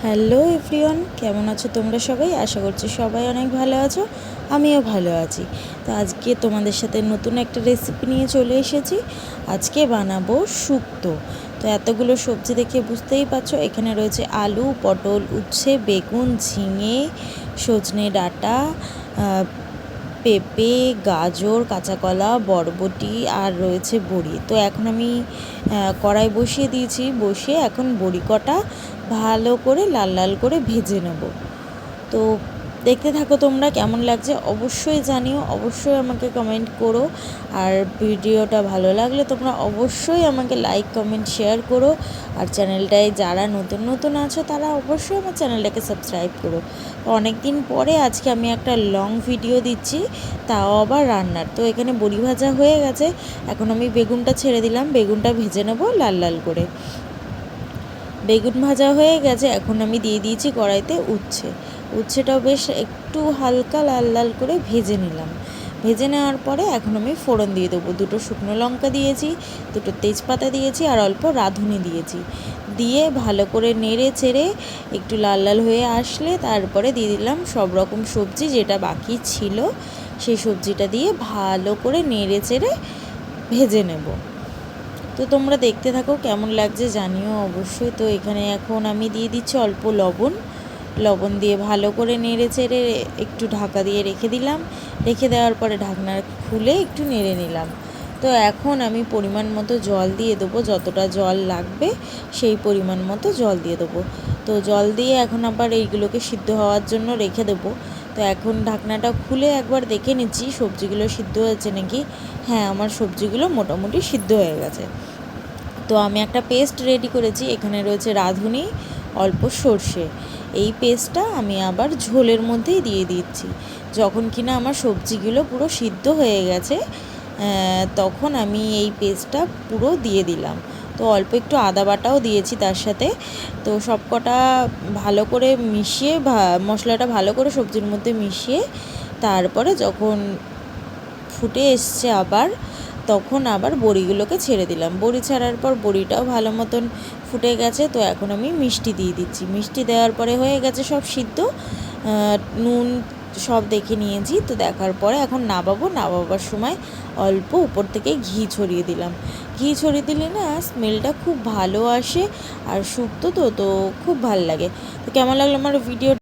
Hello everyone, কেমন আছো তোমরা সবাই? আশা করছি সবাই অনেক ভালো আছো, আমিও ভালো আছি। তো আজকে তোমাদের সাথে নতুন একটা রেসিপি নিয়ে চলে এসেছি। আজকে বানাবো শুক্তো। তো এতগুলো সবজি দেখে বুঝতেই পারছো, এখানে রয়েছে আলু, পটল, উচ্ছে, বেগুন, ঝিঙে, সজনে ডাঁটা, পেঁপে, গাজর, কাঁচা কলা, বরবটি আর রয়েছে বড়ি। তো এখন আমি কড়াই বসিয়ে দিয়েছি, বসিয়ে এখন বড়ি কটা ভালো করে লাল লাল করে ভেজে নেব। তো দেখতে থাকো, তোমরা কেমন লাগছে অবশ্যই জানিও, অবশ্যই আমাকে কমেন্ট করো। আর ভিডিওটা ভালো লাগলে তোমরা অবশ্যই আমাকে লাইক, কমেন্ট, শেয়ার করো। আর চ্যানেলটায় যারা নতুন নতুন আছো তারা অবশ্যই আমার চ্যানেলটাকে সাবস্ক্রাইব করো। অনেক দিন পরে আজকে আমি একটা লং ভিডিও দিচ্ছি, তাও আবার রান্নার। তো এখানে বড়ি ভাজা হয়ে গেছে, এখন আমি বেগুনটা ছেড়ে দিলাম, বেগুনটা ভেজে নেবো লাল লাল করে। বেগুন ভাজা হয়ে গেছে, এখন আমি দিয়ে দিয়েছি কড়াইতে উচ্ছেটাও বেশ একটু হালকা লাল লাল করে ভেজে নিলাম। ভেজে নেওয়ার পরে এখন আমি ফোড়ন দিয়ে দেবো। দুটো শুকনো লঙ্কা দিয়েছি, দুটো তেজপাতা দিয়েছি আর অল্প রাঁধুনি দিয়েছি। দিয়ে ভালো করে নেড়ে চেড়ে একটু লাল লাল হয়ে আসলে তারপরে দিয়ে দিলাম সব রকম সবজি, যেটা বাকি ছিল সেই সবজিটা দিয়ে ভালো করে নেড়ে চেড়ে ভেজে নেব। তো তোমরা দেখতে থাকো, কেমন লাগছে জানিও অবশ্যই। তো এখানে এখন আমি দিয়ে দিচ্ছি অল্প লবণ দিয়ে ভালো করে নেড়ে চেড়ে একটু ঢাকা দিয়ে রেখে দিলাম। রেখে দেওয়ার পরে ঢাকনা খুলে একটু নেড়ে নিলাম। তো এখন আমি পরিমাণ মতো জল দিয়ে দেবো, যতটা জল লাগবে সেই পরিমাণ মতো জল দিয়ে দেবো। তো জল দিয়ে এখন আবার এইগুলোকে সিদ্ধ হওয়ার জন্য রেখে দেবো। তো এখন ঢাকনাটা খুলে একবার দেখে নিচ্ছি সবজিগুলো সিদ্ধ হয়েছে নাকি। হ্যাঁ, আমার সবজিগুলো মোটামুটি সিদ্ধ হয়ে গেছে। তো আমি একটা পেস্ট রেডি করেছি, এখানে রয়েছে রাঁধুনি, অল্প সর্ষে। এই পেস্টটা আমি আবার ঝোলের মধ্যেই দিয়ে দিচ্ছি। যখন কিনা আমার সবজিগুলো পুরো সিদ্ধ হয়ে গেছে তখন আমি এই পেস্টটা পুরো দিয়ে দিলাম। তো অল্প একটু আদা বাটাও দিয়েছি তার সাথে। তো সব কটা ভালো করে মিশিয়ে মশলাটা ভালো করে সবজির মধ্যে মিশিয়ে তারপরে যখন ফুটে এসছে তখন আবার বড়িগুলোকে ছেড়ে দিলাম। বড়ি ছাড়ার পর বড়িটাও ভালো মতন ফুটে গেছে। তো এখন আমি মিষ্টি দিয়ে দিচ্ছি। মিষ্টি দেওয়ার পরে হয়ে গেছে সব সিদ্ধ, নুন সব দেখে নিয়েছি। তো দেখার পরে এখন নামাবার সময় অল্প উপর থেকে ঘি ছড়িয়ে দিলাম। ঘি ছড়িয়ে দিলে না স্মেলটা খুব ভালো আসে, আর শুক্তো তো খুব ভালো লাগে। তো কেমন লাগলো আমার ভিডিও?